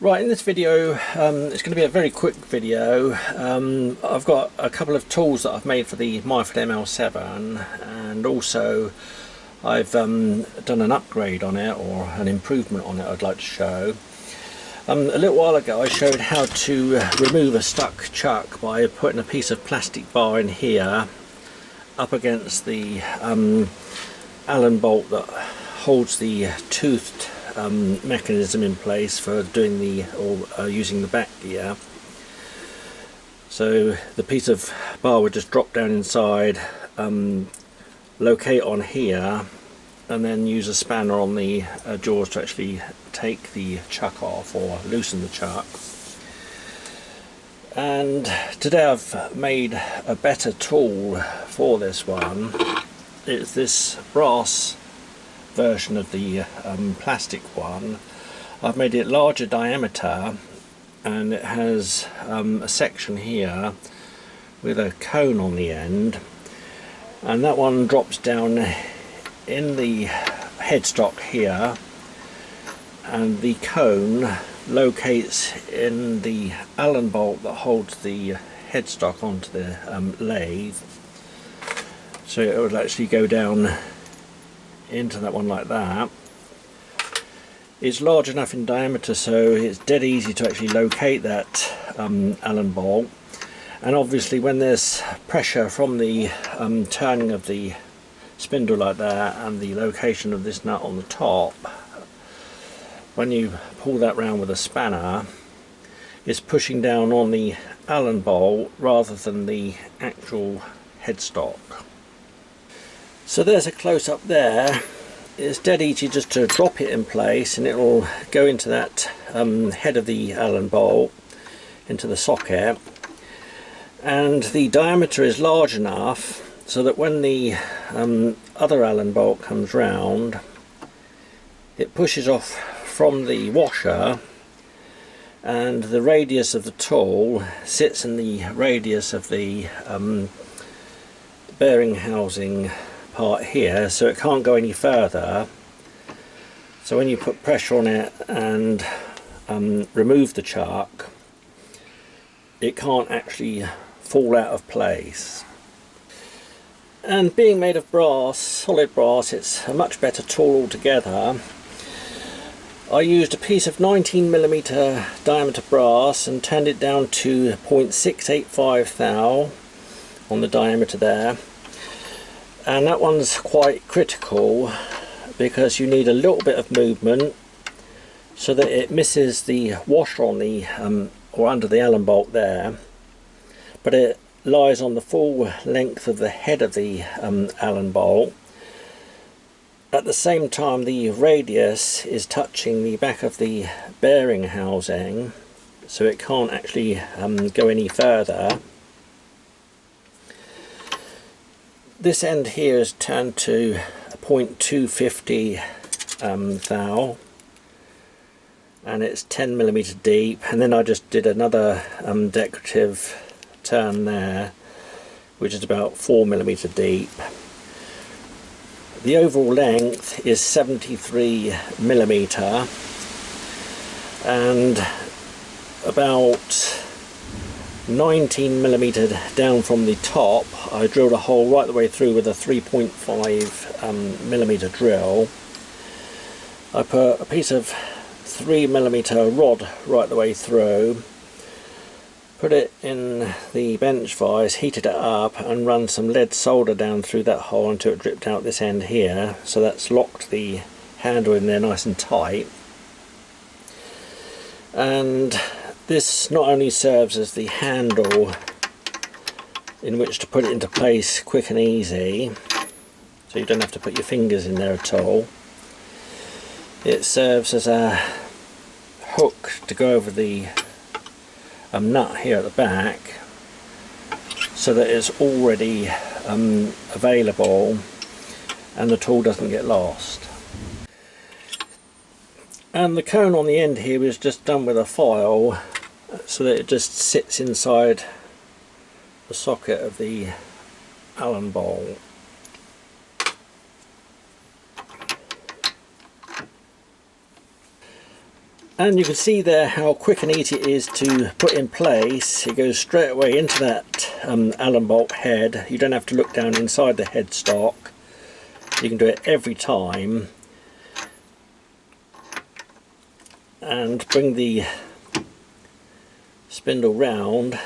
Right, in this video, it's going to be a very quick video. I've got a couple of tools that I've made for the Myford ML7, and also I've done an upgrade on it, or an improvement on it I'd like to show. A little while ago I showed how to remove a stuck chuck by putting a piece of plastic bar in here up against the Allen bolt that holds the toothed mechanism in place for doing the using the back gear. So the piece of bar would just drop down inside, locate on here, and then use a spanner on the jaws to actually take the chuck off or loosen the chuck. And today I've made a better tool for this one. It's this brass version of the plastic one. I've made it larger diameter, and it has a section here with a cone on the end, and that one drops down in the headstock here, and the cone locates in the Allen bolt that holds the headstock onto the lathe, so it would actually go down into that one like that. It's large enough in diameter, so it's dead easy to actually locate that Allen bolt, and obviously when there's pressure from the turning of the spindle like that, and the location of this nut on the top, when you pull that round with a spanner, it's pushing down on the Allen bolt rather than the actual headstock. So there's a close-up there. It's dead easy just to drop it in place, and it will go into that head of the Allen bolt, into the socket, and the diameter is large enough so that when the other Allen bolt comes round, it pushes off from the washer, and the radius of the tool sits in the radius of the bearing housing part here, so it can't go any further. So when you put pressure on it and remove the chuck, it can't actually fall out of place. And being made of brass, solid brass, it's a much better tool altogether. I used a piece of 19mm diameter brass and turned it down to 0.685 thou on the diameter there. And that one's quite critical because you need a little bit of movement so that it misses the washer on the or under the Allen bolt there, but it lies on the full length of the head of the Allen bolt. At the same time, the radius is touching the back of the bearing housing, so it can't actually go any further. This end here is turned to 0.250 thou, and it's 10mm deep, and then I just did another decorative turn there, which is about 4mm deep. The overall length is 73mm, and about 19mm down from the top I drilled a hole right the way through with a 3.5mm drill. I put a piece of 3mm rod right the way through, put it in the bench vise, heated it up, and run some lead solder down through that hole until it dripped out this end here, so that's locked the handle in there nice and tight. And this not only serves as the handle in which to put it into place quick and easy, so you don't have to put your fingers in there at all, it serves as a hook to go over the nut here at the back, so that it's already available and the tool doesn't get lost. And the cone on the end here is just done with a file, so that it just sits inside the socket of the Allen bolt. And you can see there how quick and easy it is to put in place. It goes straight away into that Allen bolt head. You don't have to look down inside the headstock. You can do it every time. And bring the spindle round,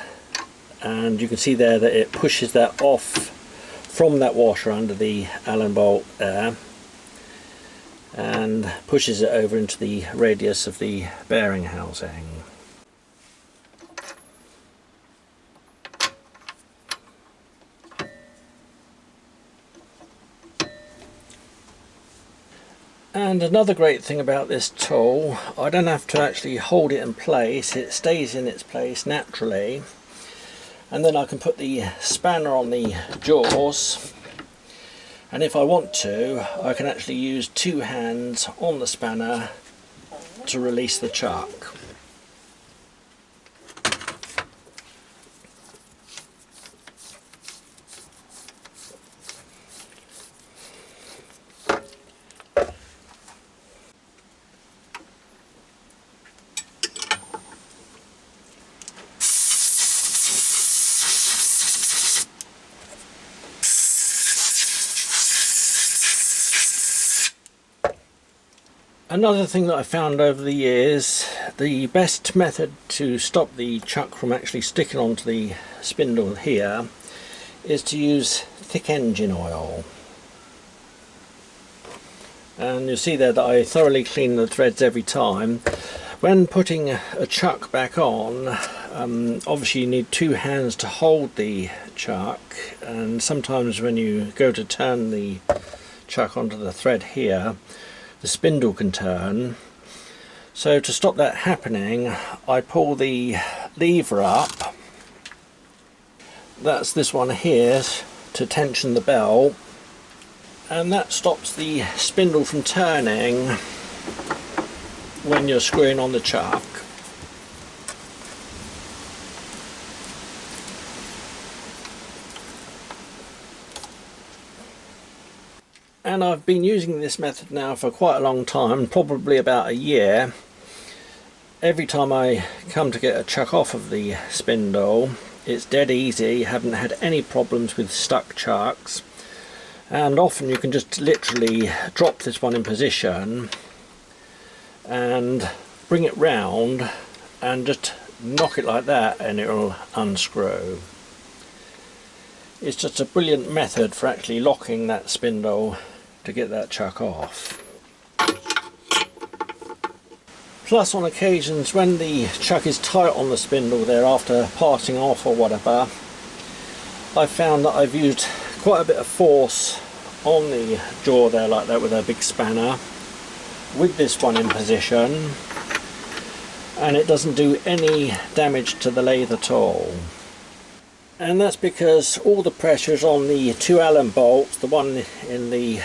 and you can see there that it pushes that off from that washer under the Allen bolt there, and pushes it over into the radius of the bearing housing. And another great thing about this tool, I don't have to actually hold it in place, it stays in its place naturally. And then I can put the spanner on the jaws, and if I want to, I can actually use two hands on the spanner to release the chuck. Another thing that I found over the years, the best method to stop the chuck from actually sticking onto the spindle here is to use thick engine oil. And you'll see there that I thoroughly clean the threads every time. When putting a chuck back on, obviously you need two hands to hold the chuck, and sometimes when you go to turn the chuck onto the thread here, the spindle can turn. So to stop that happening, I pull the lever up. That's this one here to tension the belt, and that stops the spindle from turning when you're screwing on the chuck. And I've been using this method now for quite a long time, probably about a year. Every time I come to get a chuck off of the spindle, it's dead easy, haven't had any problems with stuck chucks. And often you can just literally drop this one in position and bring it round and just knock it like that and it'll unscrew. It's just a brilliant method for actually locking that spindle to get that chuck off. Plus, on occasions when the chuck is tight on the spindle there after parting off or whatever, I've found that I've used quite a bit of force on the jaw there like that with a big spanner with this one in position, and it doesn't do any damage to the lathe at all. And that's because all the pressure is on the two Allen bolts, the one in the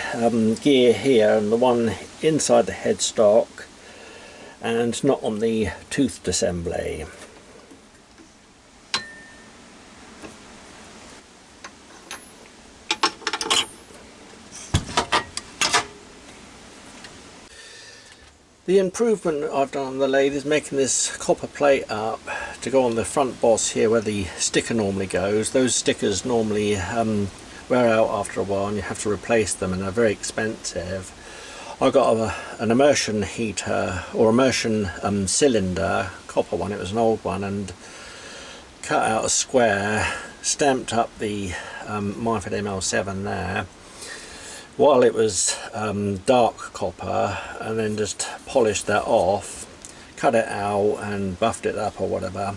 gear here and the one inside the headstock, and not on the toothed assembly. The improvement I've done on the lathe is making this copper plate up to go on the front boss here where the sticker normally goes. Those stickers normally wear out after a while and you have to replace them, and they're very expensive. I got an immersion heater or immersion cylinder, copper one, it was an old one, and cut out a square, stamped up the Myford ML7 there while it was dark copper, and then just polished that off, cut it out and buffed it up or whatever,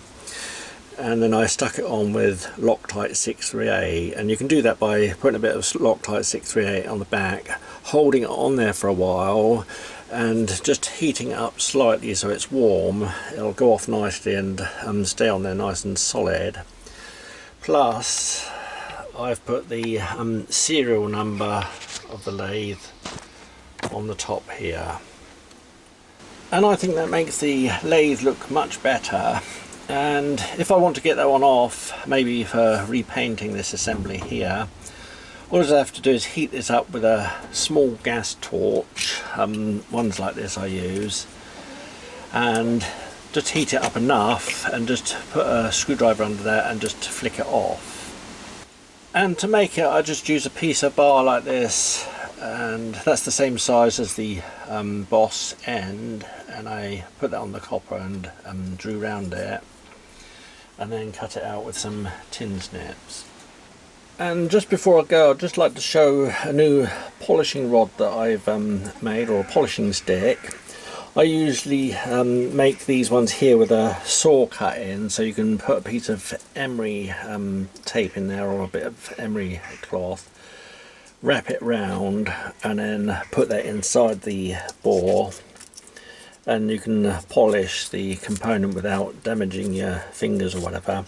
and then I stuck it on with Loctite 638, and you can do that by putting a bit of Loctite 638 on the back, holding it on there for a while and just heating it up slightly so it's warm. It'll go off nicely and stay on there nice and solid. Plus I've put the serial number of the lathe on the top here, and I think that makes the lathe look much better. And if I want to get that one off, maybe for repainting this assembly here, all I have to do is heat this up with a small gas torch, ones like this I use, and just heat it up enough and just put a screwdriver under there and just flick it off. And to make it, I just use a piece of bar like this, and that's the same size as the boss end, and I put that on the copper and drew round it, and then cut it out with some tin snips. And just before I go, I'd just like to show a new polishing rod that I've made, or a polishing stick. I usually make these ones here with a saw cut in, so you can put a piece of emery tape in there, or a bit of emery cloth, wrap it round, and then put that inside the bore, and you can polish the component without damaging your fingers or whatever.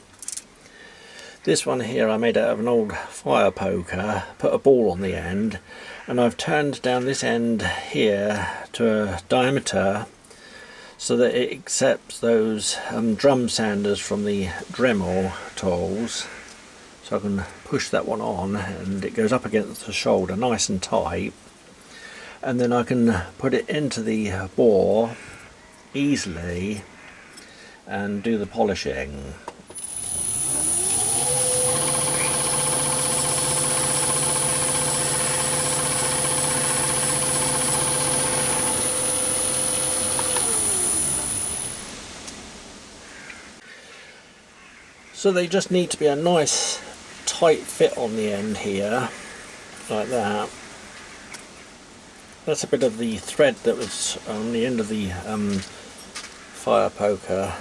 This one here I made out of an old fire poker, put a ball on the end, and I've turned down this end here to a diameter so that it accepts those drum sanders from the Dremel tools. So I can push that one on and it goes up against the shoulder nice and tight, and then I can put it into the bore easily and do the polishing. So they just need to be a nice tight fit on the end here, like that. That's a bit of the thread that was on the end of the fire poker,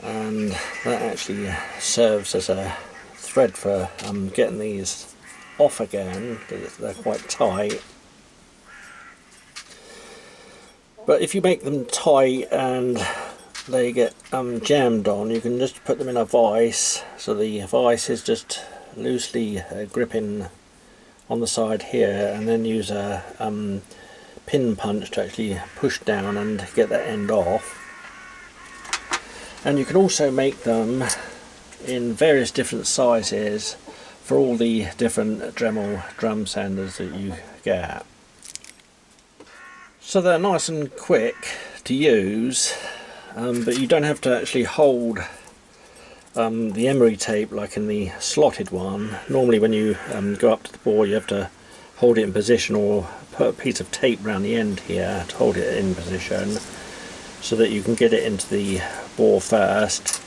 and that actually serves as a thread for getting these off again, because they're quite tight. But if you make them tight and they get jammed on, you can just put them in a vise, so the vise is just loosely gripping on the side here, and then use a pin punch to actually push down and get that end off. And you can also make them in various different sizes for all the different Dremel drum sanders that you get. So they're nice and quick to use. But you don't have to actually hold the emery tape like in the slotted one. Normally when you go up to the bore, you have to hold it in position, or put a piece of tape around the end here to hold it in position so that you can get it into the bore first.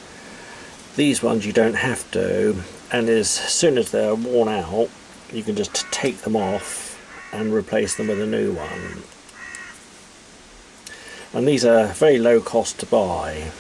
These ones you don't have to, and as soon as they're worn out you can just take them off and replace them with a new one. And these are very low cost to buy.